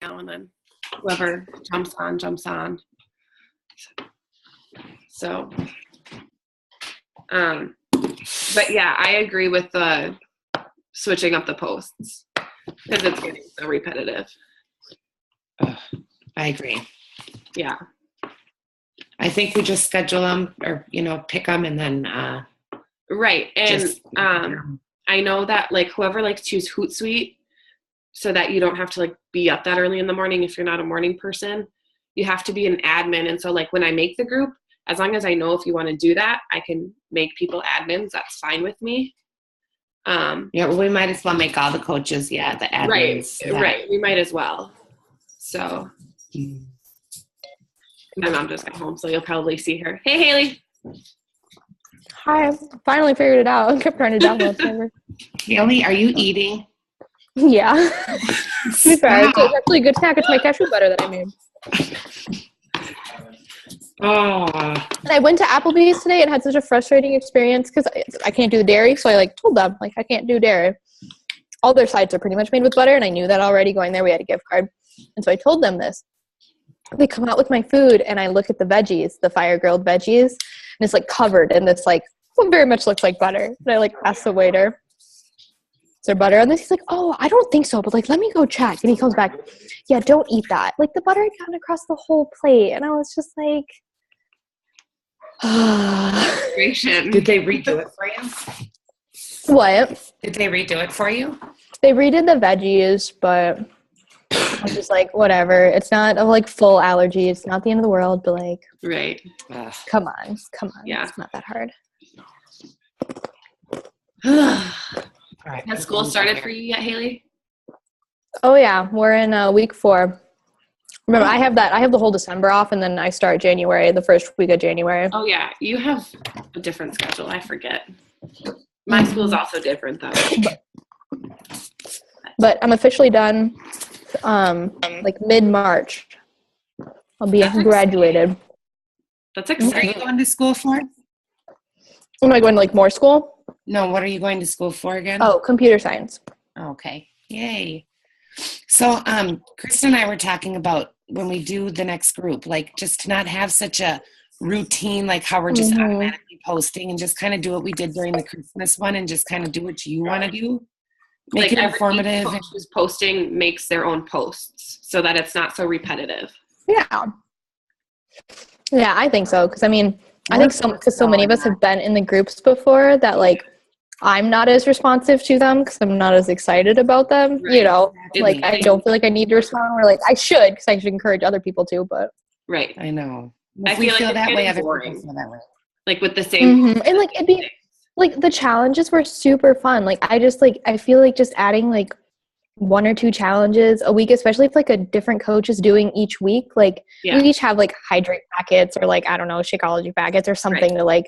now and then whoever jumps on. So, but yeah, I agree with the switching up the posts because it's getting so repetitive. I agree. Yeah. I think we just schedule them or, pick them and then. Right. And I know that like whoever likes to use Hootsuite so that you don't have to like be up that early in the morning if you're not a morning person, you have to be an admin. And so like when I make the group, as long as I know if you want to do that, I can make people admins. That's fine with me. Yeah, well, we might as well make all the coaches, the admins. Right. We might as well. So my mom just got home, so you'll probably see her. Hey, Haley. Hi, I finally figured it out. I kept trying to download server. Haley, are you eating? Yeah. To be fair, it's actually a good snack. It's my cashew butter that I made. Oh. And I went to Applebee's today and had such a frustrating experience because I can't do the dairy. So I told them I can't do dairy. All their sides are pretty much made with butter, and I knew that already going there. We had a gift card, and so I told them this. They come out with my food, and I look at the veggies, the fire grilled veggies, and it's like covered in this what very much looks like butter. And I ask the waiter, "Is there butter on this?" He's like, "Oh, I don't think so, but let me go check." And he comes back, "Yeah, don't eat that." The butter had gotten across the whole plate, and I was just like. Did they redo it for you? What? Did they redo it for you? They redid the veggies, but I'm just whatever. It's not a full allergy. It's not the end of the world, but right. Come on. Yeah. It's not that hard. All right. Has school started for you yet, Haley? Oh yeah, we're in week 4. Remember, I have the whole December off, and then I start January, the first week of January. Oh yeah, you have a different schedule. I forget. My school is also different though. But I'm officially done. Mid-March, I'll be graduated. That's exciting. What are you going to school for? Am I going to more school? No, what are you going to school for again? Oh, computer science. Okay. Yay. So, Kristen and I were talking about when we do the next group, just to not have such a routine, how we're just automatically posting and just kind of do what we did during the Christmas one and just kind of do what you want to do. Make it informative. Who's posting makes their own posts so that it's not so repetitive. Yeah. Yeah, I think so. Because I think so many of us have been in the groups before that I'm not as responsive to them because I'm not as excited about them. Right. I don't feel like I need to respond. Or I should because I should encourage other people to. But right, I know. If we feel that way, other people feel that way. With the same, and it'd be the challenges were super fun. I feel just adding 1 or 2 challenges a week, especially if a different coach is doing each week. We each have hydrate packets or I don't know, Shakeology packets or something to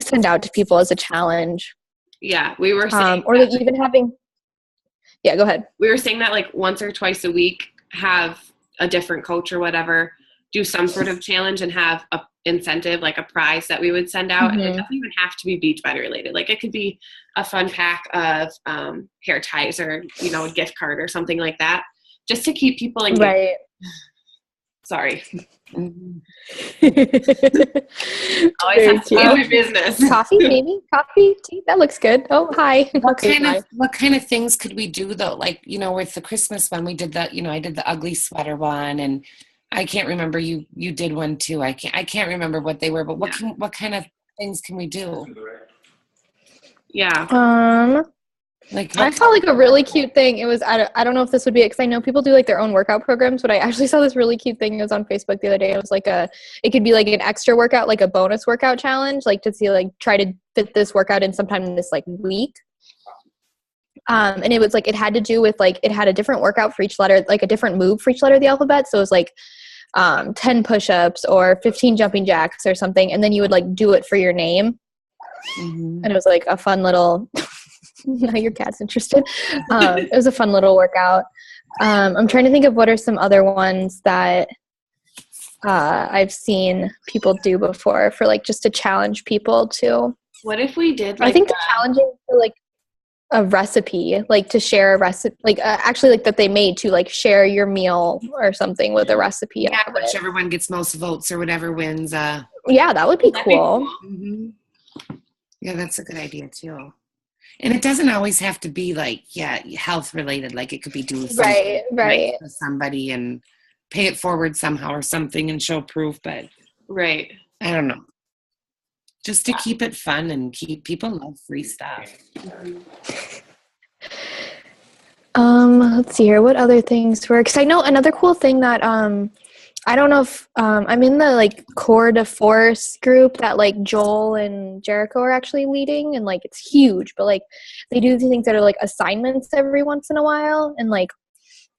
send out to people as a challenge. Yeah, we were saying or even having. Yeah, go ahead. We were saying that once or twice a week, have a different coach or whatever do some sort of challenge and have a incentive, a prize that we would send out. And it doesn't even have to be Beachbody related. It could be a fun pack of hair ties or, a gift card or something like that, just to keep people engaged. Right. Sorry. Always have to do my business. Coffee, maybe? Coffee, tea? That looks good. Oh, hi. What kind of things could we do though? With the Christmas one, we did the, I did the ugly sweater one, and I can't remember. You did one too. I can't remember what they were, but what kind of things can we do? Yeah. I saw a really cute thing. It was I don't know if this would be it because I know people do their own workout programs, but I actually saw this really cute thing. It was on Facebook the other day. It was it could be an extra workout, a bonus workout challenge, to see try to fit this workout in sometime in this week. And it was it had to do with it had a different workout for each letter, a different move for each letter of the alphabet. So it was 10 push-ups or 15 jumping jacks or something, and then you would do it for your name. And it was a fun little. Now your cat's interested. It was a fun little workout. I'm trying to think of what are some other ones that I've seen people do before for just to challenge people to. What if we did I think the challenging for a recipe, like to share a recipe, like actually like that they made to like share your meal or something with a recipe. Yeah, of it. whichever one gets most votes or whatever wins. Yeah, that would be cool. Mhm. Yeah, that's a good idea too. And it doesn't always have to be like, health related. Like it could be doing something Right. nice for somebody and pay it forward somehow or something and show proof. But Right. I don't know. Just to keep it fun and keep people love free stuff. Let's see here. What other things were? Because I know another cool thing that I don't know if I'm in the like Core de Force group that like Joel and Jericho are actually leading, and like it's huge, but like they do these things that are like assignments every once in a while, and like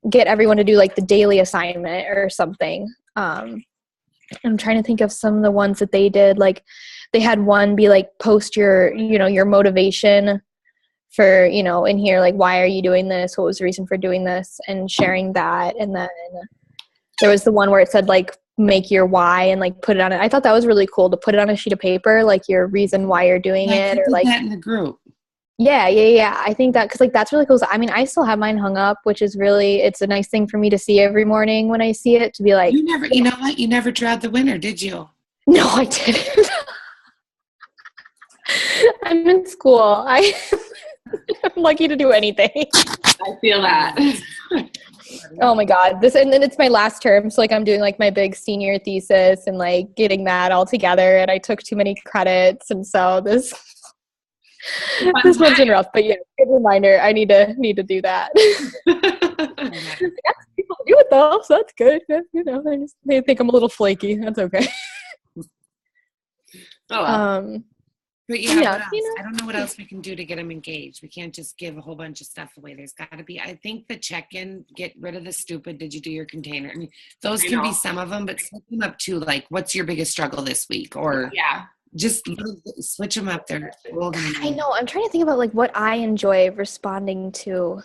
get everyone to do like the daily assignment or something. I'm trying to think of some of the ones that they did. Like they had one be like post your your motivation for in here, like why are you doing this, what was the reason for doing this, and sharing that. And then there was the one where it said like make your why and like put it on it. I thought that was really cool to put it on a sheet of paper, like your reason why you're doing it, or like that in the group. Yeah. I think that because like that's really cool. I mean, I still have mine hung up, which is really, it's a nice thing for me to see every morning when I see it, to be like, you know what, you never drawed the winner, did you? No, I didn't. I'm in school. I'm lucky to do anything. I feel that. Oh my God. And then it's my last term. So like I'm doing like my big senior thesis and like getting that all together, and I took too many credits. And so this one's been rough, but yeah, good reminder. I need to do that. People do it though, so that's good. They think I'm a little flaky. That's okay. Oh well. But yeah, I don't know what else we can do to get them engaged. We can't just give a whole bunch of stuff away. There's got to be, I think the check-in, get rid of the stupid, did you do your container? I mean, those can be some of them, but switch them up to like, what's your biggest struggle this week? Or just switch them up there. I know. I'm trying to think about like what I enjoy responding to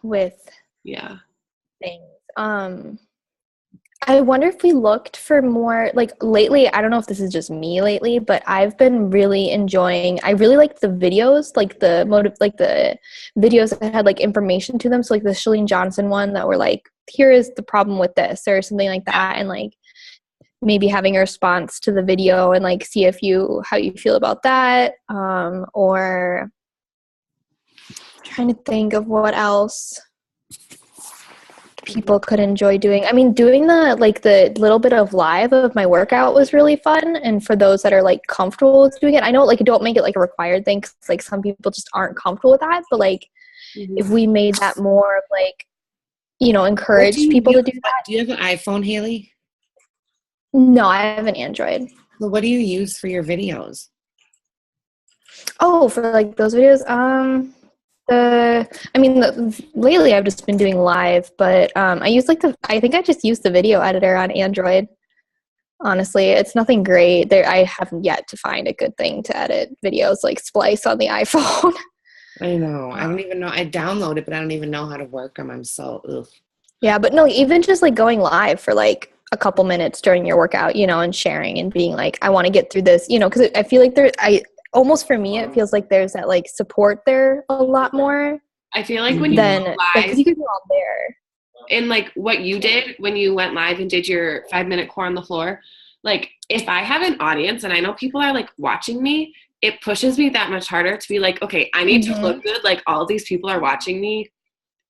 with things. I wonder if we looked for more, like lately, I don't know if this is just me lately, but I've been really enjoying, I really like the videos, like the videos that had like information to them. So like the Chalene Johnson one that were like, here is the problem with this or something like that. And like maybe having a response to the video and like see how you feel about that. Or trying to think of what else people could enjoy doing. I mean, doing the little bit of live of my workout was really fun. And for those that are like comfortable with doing it, I know like don't make it like a required thing, because like some people just aren't comfortable with that. But like if we made that more of like, encourage people to do that. Do you have an iPhone, Haley? No, I have an Android. Well, what do you use for your videos? Oh, for like those videos, lately I've just been doing live, but I think I just use the video editor on Android. Honestly, it's nothing great. I haven't yet to find a good thing to edit videos like Splice on the iPhone. I know. I don't even know. I download it, but I don't even know how to work them. I'm so ugh. Yeah, but no, even just like going live for like a couple minutes during your workout, and sharing and being like, I want to get through this, because I feel like almost for me, it feels like there's that like support there a lot more. I feel like when you go live, because you guys are all there. And like what you did when you went live and did your 5-minute core on the floor, like if I have an audience and I know people are like watching me, it pushes me that much harder to be like, okay, I need to look good. Like all these people are watching me.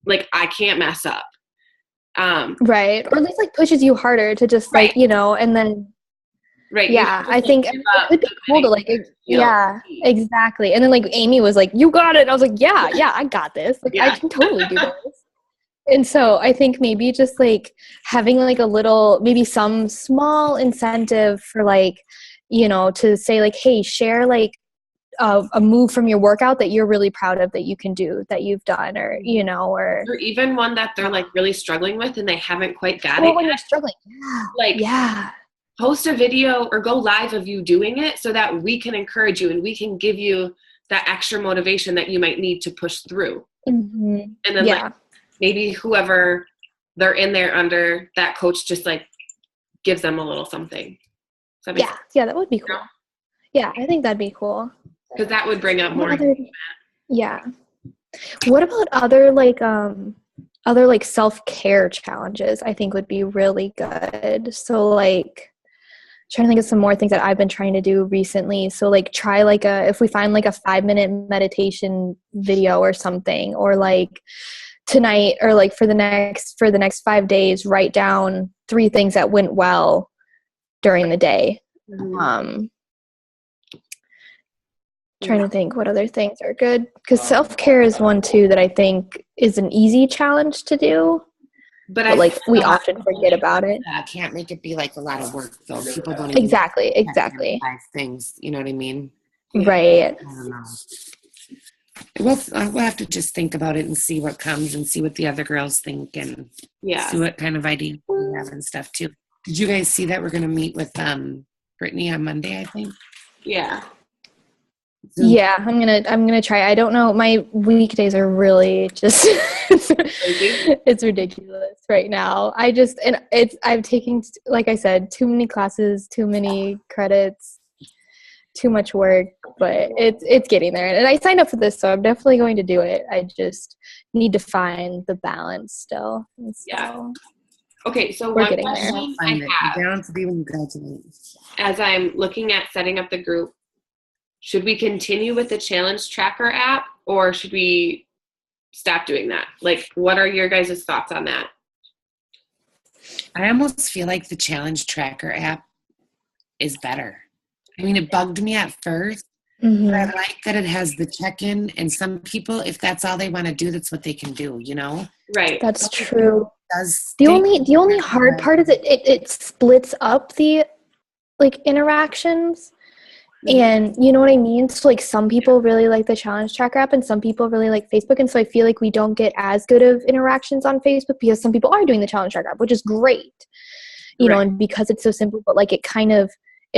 Like I can't mess up. Right. Or at least like pushes you harder to just like, and then right. Yeah, I think it would be cool to like, exactly. And then like Amy was like, you got it. And I was like, yeah, I got this. Like I can totally do this. And so I think maybe just like having like a little, maybe some small incentive for like, to say like, hey, share like a move from your workout that you're really proud of that you can do, that you've done, or, or even one that they're like really struggling with and they haven't quite got it when yet. you're struggling. Post a video or go live of you doing it so that we can encourage you and we can give you that extra motivation that you might need to push through. Mm-hmm. And then like maybe whoever they're in there under, that coach just like gives them a little something. That would be cool. Yeah, I think that'd be cool. Because that would bring up more. What about other like self-care challenges? I think would be really good. So like trying to think of some more things that I've been trying to do recently. So like try like if we find like a 5-minute meditation video or something, or like tonight or like for the next 5 days, write down 3 things that went well during the day. Trying to think what other things are good, because self-care is one too that I think is an easy challenge to do, but like we often forget about it. I can't make it be like a lot of work though. People don't even exactly 5 things, you know what I mean? Right. I don't know. We'll have to just think about it and see what comes and see what the other girls think and see what kind of ideas we have and stuff too. Did you guys see that we're going to meet with Brittany on Monday, I think? Yeah. Yeah, I'm gonna try. I don't know. My weekdays are really just it's ridiculous right now. I'm taking, like I said, too many classes, too many credits, too much work, but it's getting there. And I signed up for this, so I'm definitely going to do it. I just need to find the balance still. Yeah. Okay, so we're one getting question there. I have, as I'm looking at setting up the group, should we continue with the challenge tracker app, or should we stop doing that? Like, what are your guys' thoughts on that? I almost feel like the challenge tracker app is better. I mean, it bugged me at first, but I like that it has the check-in, and some people, if that's all they want to do, that's what they can do, you know? Right. That's true. The only hard part is it splits up the like interactions. And you know what I mean? So like some people really like the challenge tracker app and some people really like Facebook. And so I feel like we don't get as good of interactions on Facebook because some people are doing the challenge tracker app, which is great, you know, and because it's so simple, but like it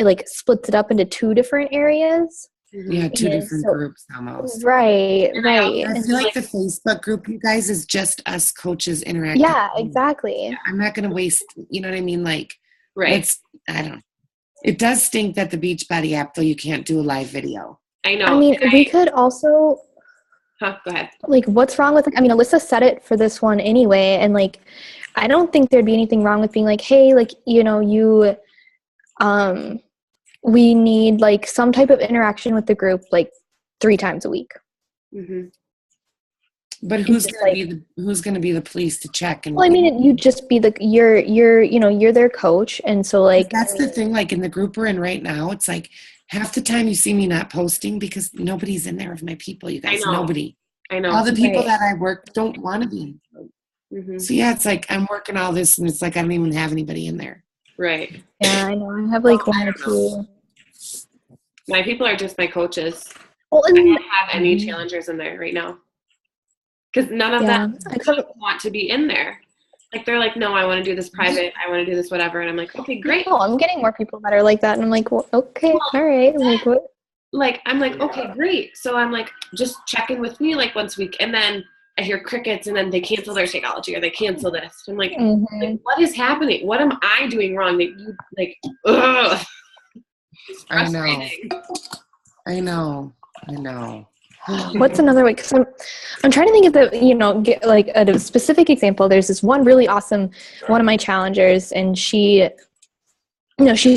like splits it up into 2 different areas. Yeah, 2 different groups almost. Right. I feel like the Facebook group, you guys, is just us coaches interacting. Yeah, exactly. I'm not going to waste, you know what I mean? Like, I don't know. It does stink that the Beachbody app, though, you can't do a live video. I know. I mean, we could also... Go ahead. Like, what's wrong with... I mean, Alyssa said it for this one anyway, and, like, I don't think there'd be anything wrong with being like, hey, like, you know, we need, like, some type of interaction with the group, like, 3 times a week. Mm-hmm. But who's going to be the police to check? And well, I mean, you just be you're their coach, and so like that's the thing. Like in the group we're in right now, it's like half the time you see me not posting because nobody's in there of my people. You guys, nobody. I know. All the people that I work don't want to be in the group. Mm-hmm. So yeah, it's like I'm working all this, and it's like I don't even have anybody in there. Right. Yeah, I know. I have like 1 or 2. My people are just my coaches. Well, and I don't have any challengers in there right now. Because none of them want to be in there. Like, they're like, no, I want to do this private. I want to do this whatever. And I'm like, okay, great. Oh, I'm getting more people that are like that. And I'm like, well, okay, all right. Like, what? Like, I'm like, okay, great. So I'm like, just check in with me like once a week. And then I hear crickets and then they cancel their Shakeology or they cancel this. I'm like, like, what is happening? What am I doing wrong that you, like, ugh. I know. What's another way? Because I'm trying to think of get like a specific example. There's this one really awesome one of my challengers, and she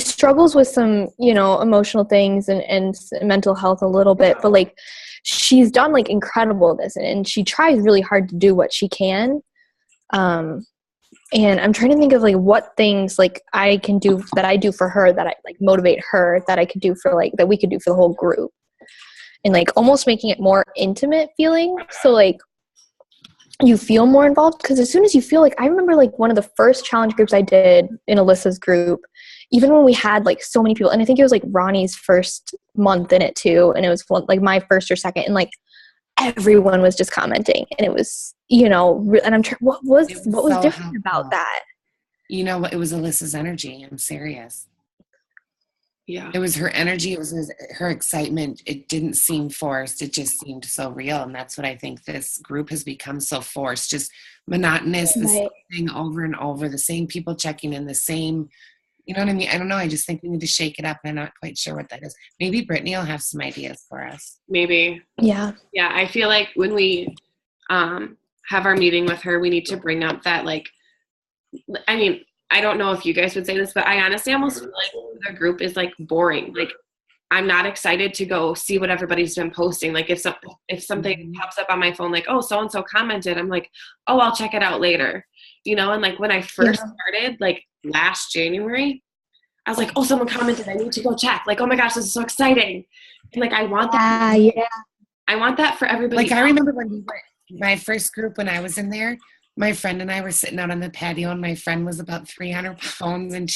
struggles with some emotional things and mental health a little bit, but like she's done like incredible at this, and she tries really hard to do what she can. And I'm trying to think of like what things like I can do that I do for her that I like motivate her that I could do for like that we could do for the whole group. And like almost making it more intimate feeling. So like you feel more involved, because as soon as you feel like, I remember like one of the first challenge groups I did in Alyssa's group, even when we had like so many people, and I think it was like Ronnie's first month in it too. And it was like my first or second, and like everyone was just commenting, and it was, and I'm what was so different about that? You know what? It was Alyssa's energy. I'm serious. Yeah. It was her energy. It was her excitement. It didn't seem forced. It just seemed so real. And that's what I think this group has become, so forced, just monotonous, the same thing over and over, the same people checking in, the same You know what I mean? I don't know. I just think we need to shake it up. And I'm not quite sure what that is. Maybe Brittany will have some ideas for us. Maybe. Yeah. Yeah, I feel like when we have our meeting with her, we need to bring up that, like, I mean, I don't know if you guys would say this, but I honestly almost feel like the group is like boring. Like, I'm not excited to go see what everybody's been posting. Like, if something pops up on my phone, like, oh, so-and-so commented, I'm like, oh, I'll check it out later. You know, and like when I first started, like last January, I was like, oh, someone commented, I need to go check. Like, oh my gosh, this is so exciting. And like, I want that. I want that for everybody. Like, I remember when we were, my first group, when I was in there, my friend and I were sitting out on the patio, and my friend was about 300 pounds, and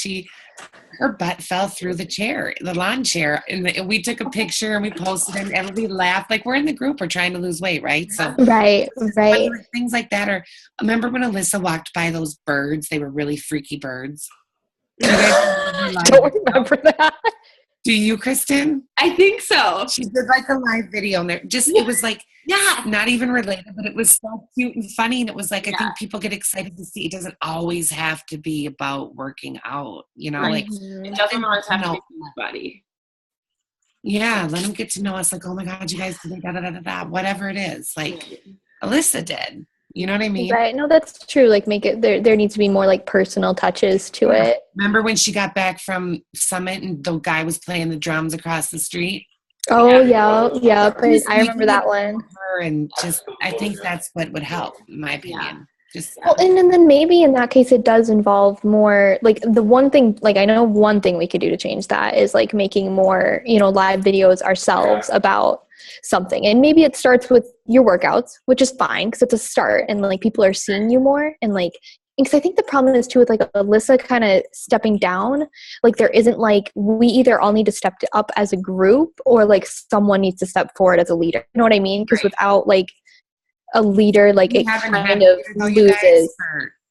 her butt fell through the lawn chair, and we took a picture and we posted it, and everybody laughed. Like, we're in the group, we're trying to lose weight, right? So right. Things like that. Or remember when Alyssa walked by those birds? They were really freaky birds. Don't remember that. Do you, Kristen? I think so. She did like a live video, and it was like, not even related, but it was so cute and funny. And it was like, I think people get excited to see it doesn't always have to be about working out, you know, Right. like It doesn't always have to be somebody. Yeah, let them get to know us. Like, oh my God, you guys did whatever it is. Like Alyssa did. You know what I mean? Right. No, that's true. Like, make it there needs to be more like personal touches to it. Remember when she got back from Summit and the guy was playing the drums across the street? Oh yeah. I remember that one. And just, I think that's what would help, in my opinion. Just well, and then maybe in that case it does involve more, like, the one thing, like, I know one thing we could do to change that is like making more, you know, live videos ourselves about something. And maybe it starts with your workouts, which is fine because it's a start, and like people are seeing you more. And like, because I think the problem is too with like Alyssa kind of stepping down, like there isn't like, we either all need to step up as a group or like someone needs to step forward as a leader. You know what I mean? Because without like a leader, like it kind of loses.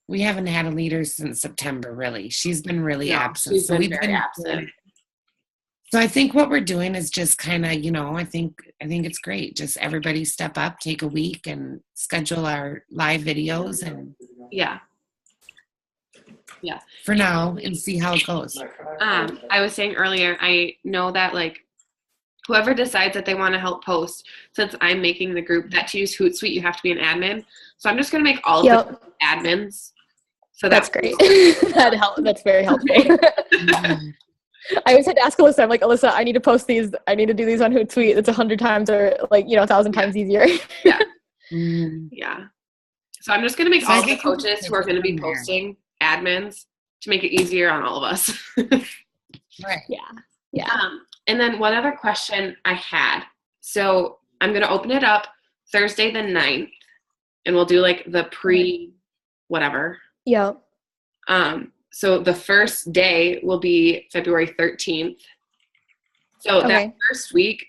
We haven't had a leader since September, really. She's been really absent. She's been very absent. So I think what we're doing is just kind of, you know, I think it's great. Just everybody step up, take a week, and schedule our live videos, and yeah, for now, and see how it goes. I was saying earlier, I know that like whoever decides that they want to help post, since I'm making the group, that to use Hootsuite, you have to be an admin. So I'm just going to make all of the admins. So that's great. That's very helpful. I always had to ask Alyssa, I'm like, Alyssa, I need to post these. I need to do these on Hootsuite. It's 100 times or like, you know, 1,000 times easier. Yeah. Yeah. So I'm just going to make all the coaches who are going to be posting admins to make it easier on all of us. Right. Yeah. And then one other question I had. So I'm going to open it up Thursday the 9th, and we'll do like the whatever. Yeah. So the first day will be February 13th. So that first week,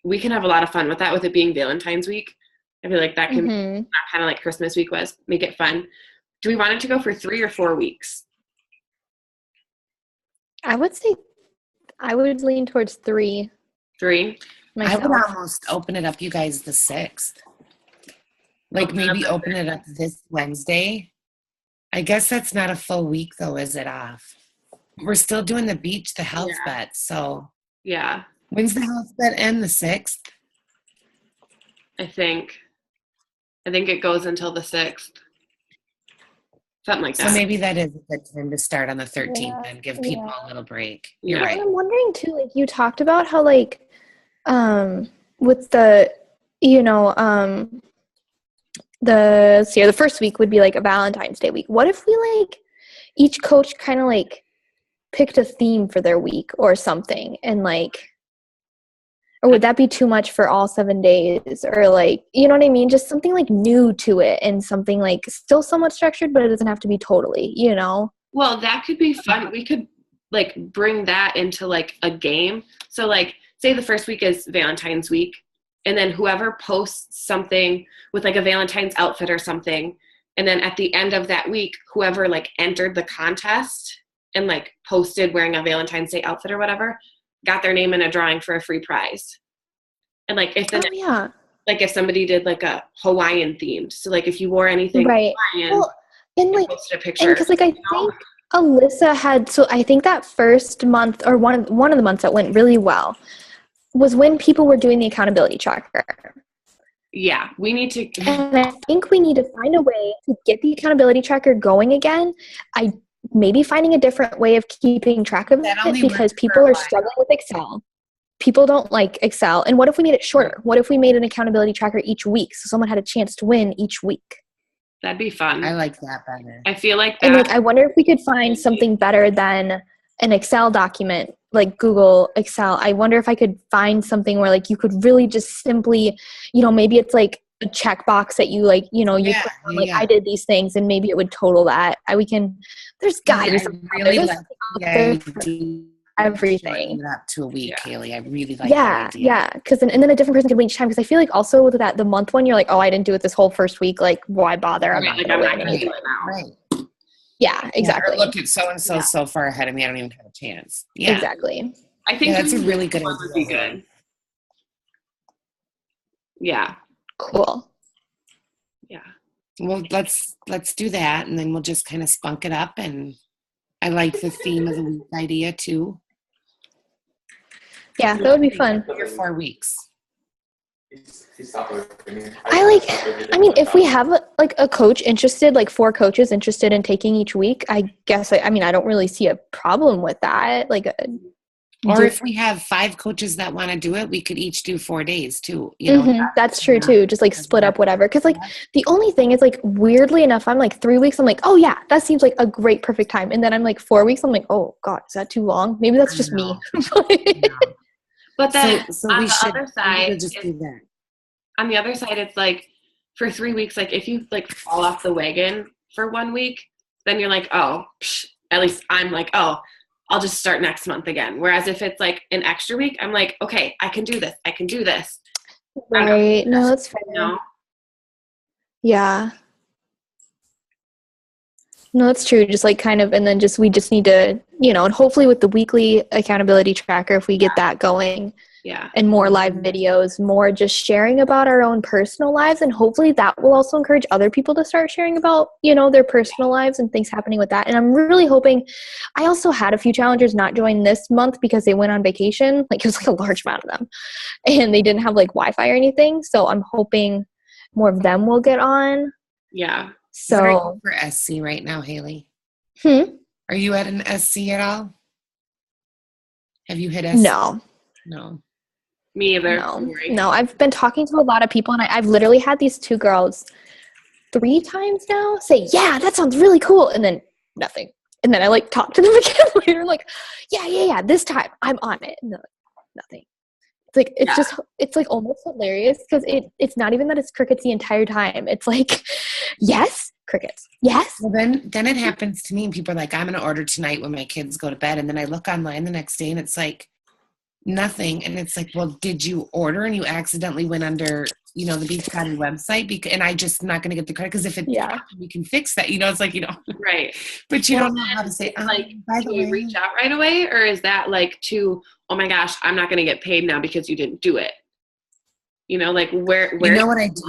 we can have a lot of fun with that, with it being Valentine's week. I feel like that can kind of like Christmas week was, make it fun. Do we want it to go for 3 or 4 weeks? I would say I would lean towards 3. 3? Myself. I would almost open it up, you guys, the 6th. Like maybe open it up this Wednesday. I guess that's not a full week though, is it off? We're still doing the beach, the health bet. So yeah. When's the health bet end? The 6th? I think it goes until the 6th. Something like that. So maybe that is a good time to start on the 13th and give people a little break. You're right. I'm wondering too, like you talked about how like with the, you know, the first week would be like a Valentine's Day week. What if we like each coach kind of like picked a theme for their week or something, and like, or would that be too much for all 7 days? Or like, you know what I mean? Just something like new to it, and something like still somewhat structured, but it doesn't have to be totally, you know? Well, that could be fun. We could like bring that into like a game. So like say the first week is Valentine's week, and then whoever posts something with like a Valentine's outfit or something, and then at the end of that week, whoever like entered the contest and like posted wearing a Valentine's Day outfit or whatever, got their name in a drawing for a free prize. And like if like if somebody did like a Hawaiian themed, so like if you wore anything Hawaiian, well, and like posted a picture, because like I think Alyssa had, so I think that first month or one of the months that went really well was when people were doing the accountability tracker. Yeah, we need to. And I think we need to find a way to get the accountability tracker going again. Maybe finding a different way of keeping track of it, because people are struggling with Excel. People don't like Excel. And what if we made it shorter? What if we made an accountability tracker each week so someone had a chance to win each week? That'd be fun. I like that better. I feel like that. And like, I wonder if we could find something better than an Excel document, like Google Excel. I wonder if I could find something where like you could really just simply, maybe it's like a checkbox that you like, you put on, like, I did these things, and maybe it would total that. There's got to be something. Really like everything up to a week, Haley. I really like that idea. Yeah, because and then a different person could win each time, because I feel like also with that the month one, you're like, oh, I didn't do it this whole first week, like why bother? I'm not gonna do it now. Right. Yeah, exactly. Look at so and so far ahead of me, I don't even have a chance. Yeah, exactly. I think that's a really good idea. Would be good. Yeah. Cool. Yeah. Well, let's do that, and then we'll just kind of spunk it up. And I like the theme of the week idea too. Yeah, that would be fun. 3 or 4 weeks. If we have a coach interested, like 4 coaches interested in taking each week, I guess, I don't really see a problem with that. Or if we have 5 coaches that want to do it, we could each do 4 days too. That's true too. Just like split up whatever. Because like the only thing is, like, weirdly enough, I'm like 3 weeks, I'm like, oh yeah, that seems like a great perfect time. And then I'm like 4 weeks, I'm like, oh God, is that too long? Maybe that's just me. But then so on we the should other side, just do that. On the other side, it's like for 3 weeks, like if you like fall off the wagon for 1 week, then you're like, oh, at least I'm like, oh, I'll just start next month again. Whereas if it's like an extra week, I'm like, okay, I can do this. I can do this. Right. No, that's fair. Yeah. No, that's true. Just like kind of, and then we just need to, and hopefully with the weekly accountability tracker, if we get that going, and more live videos, more just sharing about our own personal lives, and hopefully that will also encourage other people to start sharing about, their personal lives and things happening with that. And I'm really hoping, I also had a few challengers not join this month because they went on vacation. Like, it was like a large amount of them, and they didn't have like Wi-Fi or anything. So I'm hoping more of them will get on. Yeah. So what are you for SC right now, Haley? Are you at an SC at all? Have you hit SC? No. Me either. No, I've been talking to a lot of people, and I've literally had these 2 girls 3 times now say, yeah, that sounds really cool, and then nothing. And then I like talk to them again later, like, yeah, this time I'm on it. No, nothing. It's like, it's like almost hilarious, because it's not even that it's crickets the entire time. It's like, yes, crickets. Yes. Well, then it happens to me, and people are like, I'm going to order tonight when my kids go to bed. And then I look online the next day, and it's like nothing. And it's like, well, did you order and you accidentally went under, the Beachbody website? And I just not going to get the credit, because if it happened, we can fix that. It's like, right. But you don't know how to say, like, do we reach out right away? Or is that like oh my gosh, I'm not going to get paid now because you didn't do it? Like where you know what I do?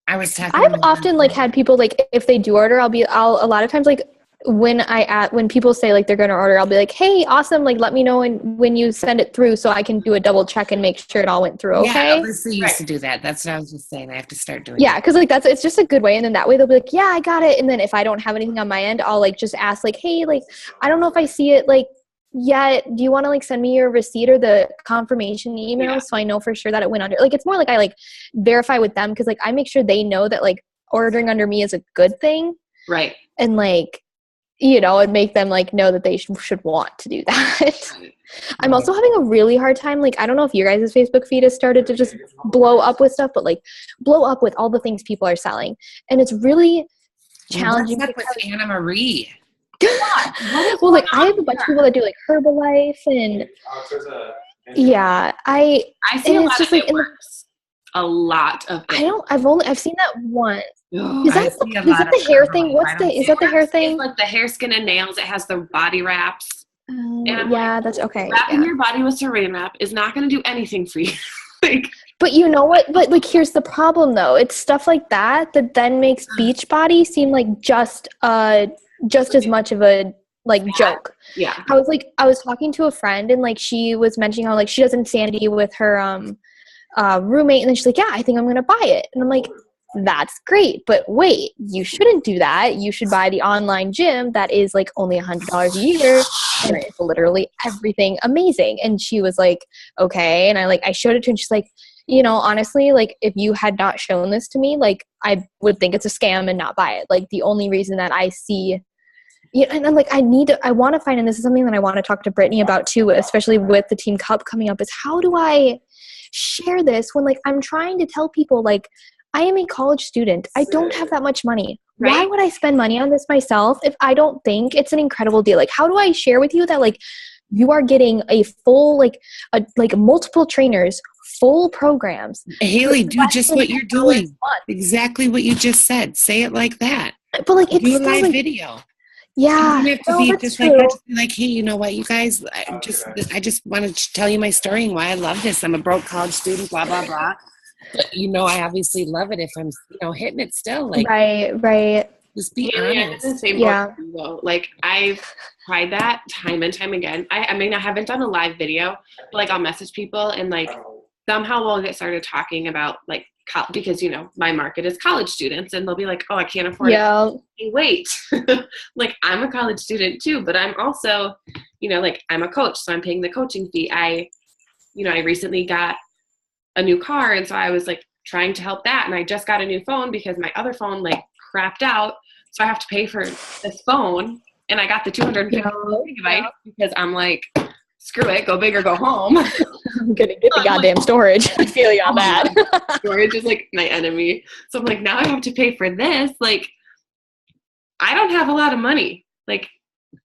I was talking. I've often like had people, like, if they do order, I'll a lot of times, like, when people say like they're going to order, I'll be like, hey, awesome, like, let me know when you send it through so I can do a double check and make sure it all went through. Okay. Yeah, Alyssa used to do that. That's what I was just saying. I have to start doing. Yeah, because like it's just a good way, and then that way they'll be like, yeah, I got it. And then if I don't have anything on my end, I'll like just ask like, hey, like, I don't know if I see it like yet. Do you want to like send me your receipt or the confirmation email so I know for sure that it went under? Like, it's more like I like verify with them, because like I make sure they know that like ordering under me is a good thing. Right. And like, and make them like know that they should want to do that. I'm also having a really hard time. Like, I don't know if your guys' Facebook feed has started to just blow up with stuff, but like blow up with all the things people are selling. And it's really challenging. What's up with Anna Marie? Well, like I have a bunch of people that do like Herbalife and I see a lot of it works. A lot of it. I've seen that once. Is that the hair thing? Is that the hair thing? It's like the hair, skin, and nails. It has the body wraps. That's okay. Wrapping your body with saran wrap is not going to do anything for you. But you know what? But like, here's the problem though. It's stuff like that then makes Beachbody seem like just a just as much of a like joke. Yeah. I was talking to a friend and like she was mentioning how like she does Insanity with her roommate, and then she's like, yeah, I think I'm gonna buy it. And I'm like, that's great, but wait, you shouldn't do that. You should buy the online gym that is like only $100 a year, and it's literally everything amazing. And she was like, okay. And I showed it to her, and she's like, you know, honestly, like if you had not shown this to me, like I would think it's a scam and not buy it. Like the only reason that I see, yeah, and I'm like, I want to find, and this is something that I want to talk to Brittany about too, especially with the Team Cup coming up, is how do I share this when like I'm trying to tell people like I am a college student. I don't have that much money. Right? Why would I spend money on this myself if I don't think it's an incredible deal? Like, how do I share with you that like you are getting a full like multiple trainers, full programs? Haley, do just what you're doing. Exactly what you just said. Say it like that. But like it's do a live like, video. Yeah, you have to be just like, like, hey, you know what, you guys, I just wanted to tell you my story and why I love this. I'm a broke college student, blah blah blah. But you know, I obviously love it if I'm, you know, hitting it still. Like, right. Just be honest. The same boat, like I've tried that time and time again. I mean, I haven't done a live video, but like I'll message people and like somehow we'll get started talking about like because you know my market is college students, and they'll be like, oh, I can't afford it. Hey, wait, like I'm a college student too, but I'm also, you know, like I'm a coach, so I'm paying the coaching fee. I recently got a new car, and so I was like trying to help that, and I just got a new phone because my other phone like crapped out, so I have to pay for this phone, and I got the 250 gigabytes because I'm like, screw it, go big or go home. I'm gonna get the goddamn storage. I feel you on that. Storage is like my enemy. So I'm like, now I have to pay for this. Like, I don't have a lot of money. Like,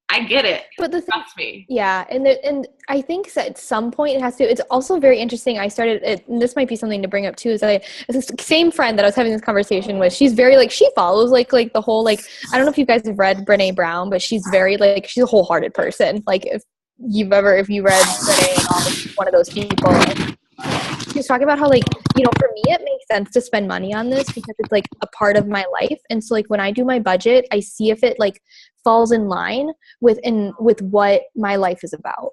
I get it. But the trust me. Yeah, and I think that at some point it has to. It's also very interesting. I started, and this might be something to bring up too. Is this same friend that I was having this conversation with? She's very like she follows like the whole like I don't know if you guys have read Brene Brown, but she's very like she's a wholehearted person. Like if you read Brene and all, one of those people. She was talking about how like, you know, for me it makes sense to spend money on this because it's like a part of my life. And so like when I do my budget, I see if it like falls in line with what my life is about.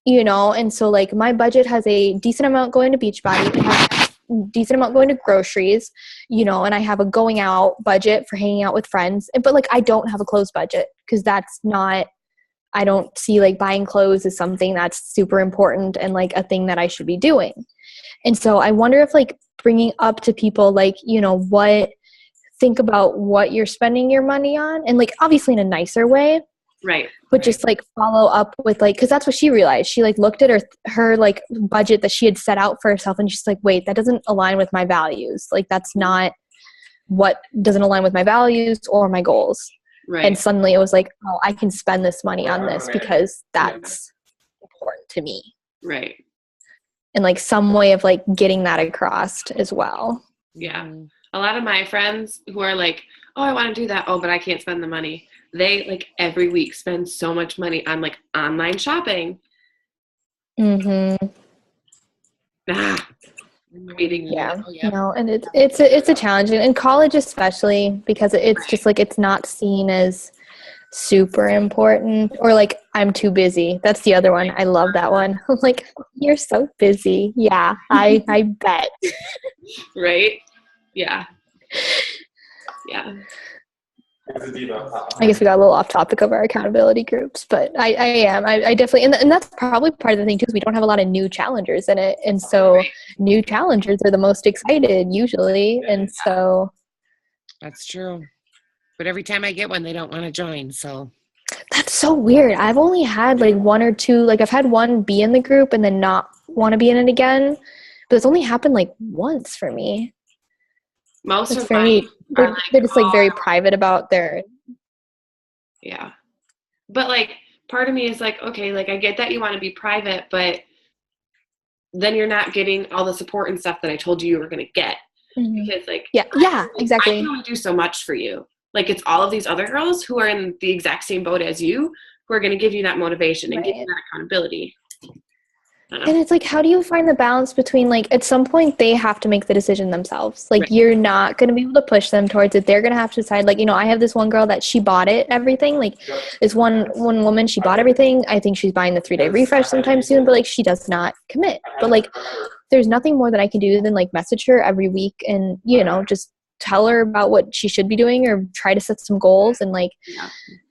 You know, and so like my budget has a decent amount going to Beachbody, it has a decent amount going to groceries, you know, and I have a going out budget for hanging out with friends. But like I don't have a clothes budget because that's not, I don't see like buying clothes as something that's super important and like a thing that I should be doing. And so I wonder if like bringing up to people like, you know, think about what you're spending your money on, and like obviously in a nicer way. Right. But just like follow up with like, cause that's what she realized. She like looked at her like budget that she had set out for herself, and she's like, wait, that doesn't align with my values. Like that's not what doesn't align with my values or my goals. Right. And suddenly it was like, oh, I can spend this money on this because that's important to me. Right. And like some way of like getting that across as well. Yeah. A lot of my friends who are like, oh, I want to do that. Oh, but I can't spend the money. They like every week spend so much money on like online shopping. Mm-hmm. Yeah. You know, and it's a challenge, and in college especially because it's just like it's not seen as super important, or like I'm too busy. That's the other one. I love that one. I'm like, you're so busy. Yeah, I bet. Right? Yeah. Yeah. I guess we got a little off topic of our accountability groups, but I definitely, and that's probably part of the thing too, is we don't have a lot of new challengers in it. And so new challengers are the most excited usually. And so. That's true. But every time I get one, they don't want to join. So. That's so weird. I've only had like one or two, like I've had one be in the group and then not want to be in it again. But it's only happened like once for me. Most it's of very, they're just like very private about their. Yeah. But like part of me is like, okay, like I get that you want to be private, but then you're not getting all the support and stuff that I told you were going to get. Mm-hmm. Because like, yeah, exactly. I can only do so much for you. Like it's all of these other girls who are in the exact same boat as you who are going to give you that motivation and give you that accountability. And it's like, how do you find the balance between, like, at some point they have to make the decision themselves. Like, you're not going to be able to push them towards it. They're going to have to decide. Like, I have this one girl that she bought everything. Like, this one woman, she bought everything. I think she's buying the 3-day refresh sometime soon, but like, she does not commit. But like, there's nothing more that I can do than like message her every week and, just tell her about what she should be doing or try to set some goals. And like,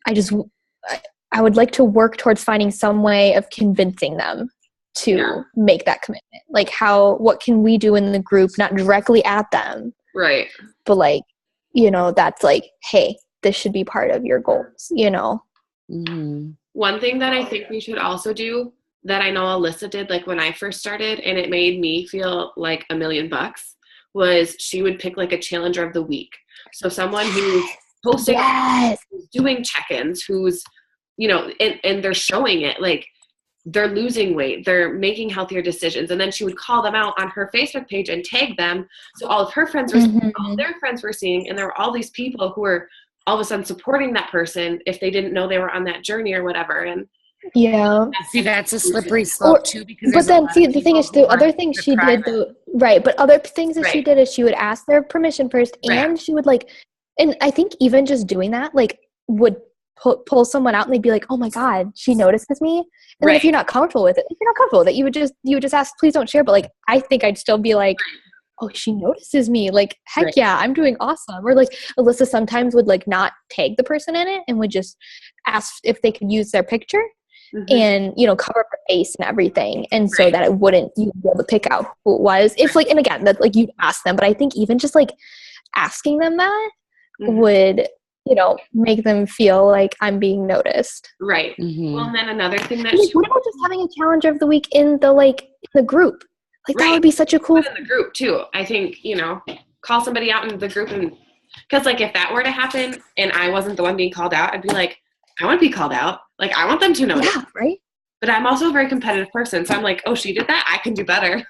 I would like to work towards finding some way of convincing them to make that commitment. Like what can we do in the group, not directly at them. Right. But like, that's like, hey, this should be part of your goals, Mm-hmm. One thing that I think we should also do that I know Alyssa did, like when I first started, and it made me feel like $1,000,000, was she would pick like a challenger of the week. So someone who's posting, who's doing check-ins, who's, and they're showing it, like, they're losing weight, they're making healthier decisions. And then she would call them out on her Facebook page and tag them. So all of her friends were seeing, all their friends were seeing, and there were all these people who were all of a sudden supporting that person if they didn't know they were on that journey or whatever. And see, that's a slippery slope too. Because but then see, the thing is, the other thing she did though, right? But other things that she did is she would ask their permission first, and she would like, and I think even just doing that, like, would pull someone out and they'd be like, oh my God, she notices me. And then if you're not comfortable with it, you would just ask, please don't share. But like, I think I'd still be like, oh, she notices me. Like, heck yeah, I'm doing awesome. Or like Alyssa sometimes would like not tag the person in it and would just ask if they could use their picture and, cover up her face and everything. And so that you'd be able to pick out who it was. If like, and again, that like you'd ask them, but I think even just like asking them that would, make them feel like I'm being noticed. Right. Well, and then another thing that what about just having a challenger of the week in the group? Like that would be such a cool in the group too. I think, call somebody out in the group, and because like if that were to happen and I wasn't the one being called out, I'd be like, I want to be called out. Like I want them to know. Yeah, right. But I'm also a very competitive person. So I'm like, oh, she did that, I can do better.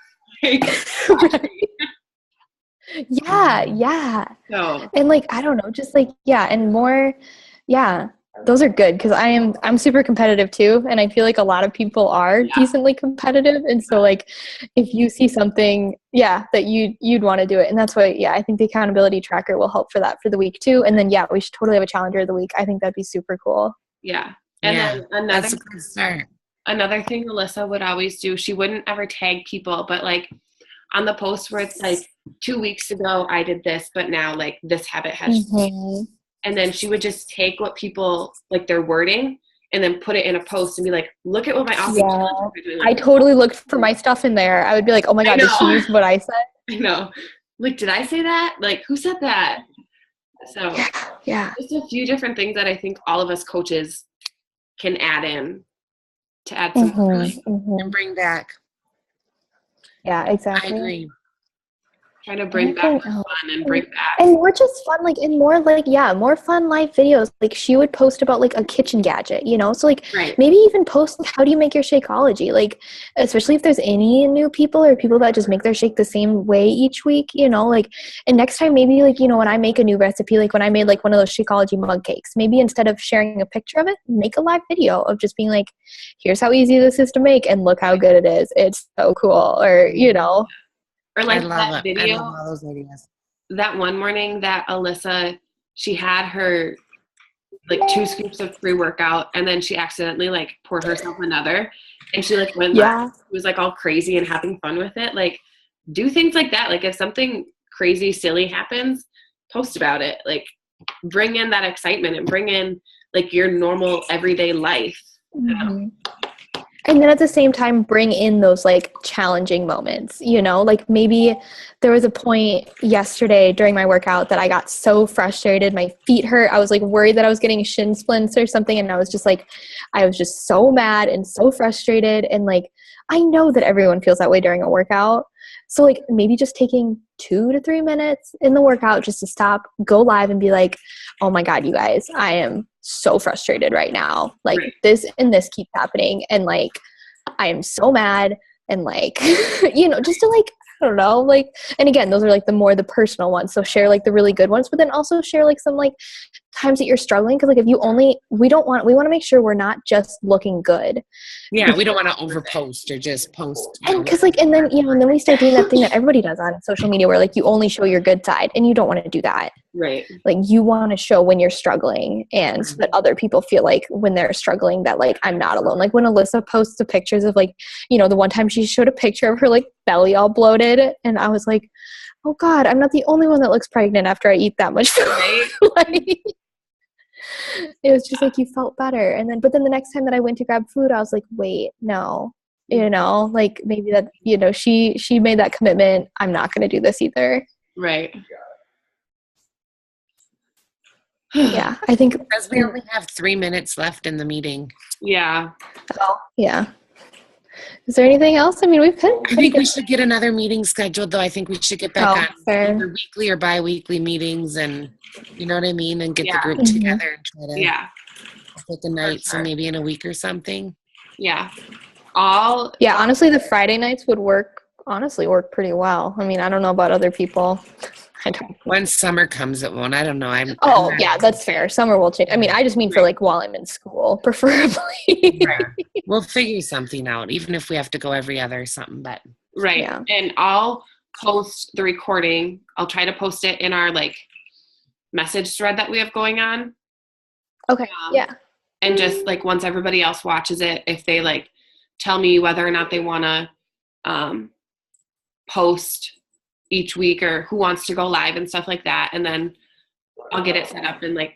Yeah. So, and like, I don't know, just like, and more, those are good. Cause I'm super competitive too. And I feel like a lot of people are decently competitive. And so like, if you see something, that you'd want to do it. And that's why, I think the accountability tracker will help for that for the week too. And then, we should totally have a challenger of the week. I think that'd be super cool. Yeah. And then that's a good start. Another thing Alyssa would always do, she wouldn't ever tag people, but like on the post where it's like 2 weeks ago, I did this, but now like this habit has changed. And then she would just take what people, like their wording, and then put it in a post and be like, look at what my awesome challenge are doing. Like, I totally looked for my stuff in there. I would be like, oh my God, did she use what I said? I know. Like, did I say that? Like, who said that? So just a few different things that I think all of us coaches can add in to add some and bring back. Yeah, exactly. I agree. Trying to bring back fun and bring back. And more just fun, like, and more like, more fun live videos. Like she would post about like a kitchen gadget, So like maybe even post like, how do you make your Shakeology? Like, especially if there's any new people or people that just make their shake the same way each week, like, and next time maybe like, when I make a new recipe, like when I made like one of those Shakeology mug cakes, maybe instead of sharing a picture of it, make a live video of just being like, here's how easy this is to make and look how good it is. It's so cool. Or, Or like I love that it. video, I love all those videos. That one morning that Alyssa, she had her like 2 scoops of pre-workout, and then she accidentally like poured herself another, and she like went back. She was like all crazy and having fun with it. Like, do things like that. Like if something crazy, silly happens, post about it. Like bring in that excitement and bring in like your normal everyday life. And then at the same time, bring in those like challenging moments, like maybe there was a point yesterday during my workout that I got so frustrated. My feet hurt. I was like worried that I was getting shin splints or something. And I was just so mad and so frustrated. And like, I know that everyone feels that way during a workout. So like maybe just taking 2 to 3 minutes in the workout just to stop, go live and be like, oh my God, you guys, I am so frustrated right now. Like this and this keeps happening. And like, I am so mad. And like, just to like, I don't know, like, and again, those are like the personal ones. So share like the really good ones, but then also share like some like times that you're struggling, because like if you only, we want to make sure we're not just looking good. Yeah, we don't want to overpost or just post. And because like, and then we start doing that thing that everybody does on social media where like you only show your good side, and you don't want to do that. Right. Like you want to show when you're struggling, and so that other people feel like when they're struggling that like I'm not alone. Like when Alyssa posts the pictures of like, the one time she showed a picture of her like belly all bloated, and I was like, oh God, I'm not the only one that looks pregnant after I eat that much food. Right. Like, it was just like you felt better. And then, but then the next time that I went to grab food, I was like, wait, no, like maybe that, she made that commitment. I'm not going to do this either. Right. Yeah, I think because we only have 3 minutes left in the meeting. Yeah. Oh, yeah. Is there anything else? I mean, we've been. I think we should get another meeting scheduled, though. I think we should get back on either weekly or bi-weekly meetings, and you know what I mean, and get the group together and try to pick a night, so maybe in a week or something. Yeah. Honestly, the Friday nights would work pretty well. I mean, I don't know about other people. I don't. Once summer comes, it won't. I don't know. Yeah, that's fair. Summer will change. I mean, I just mean for like while I'm in school, preferably. We'll figure something out, even if we have to go every other or something. But right. Yeah. And I'll post the recording. I'll try to post it in our like message thread that we have going on. Okay. Yeah. And just like once everybody else watches it, if they like tell me whether or not they want to post each week or who wants to go live and stuff like that, and then I'll get it set up and like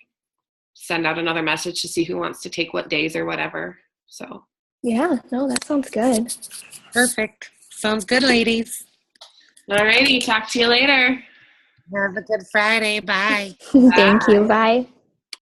send out another message to see who wants to take what days or whatever. So yeah, no, that sounds good. Perfect. Sounds good, ladies. All righty, talk to you later. Have a good Friday. Bye. Thank you. Bye.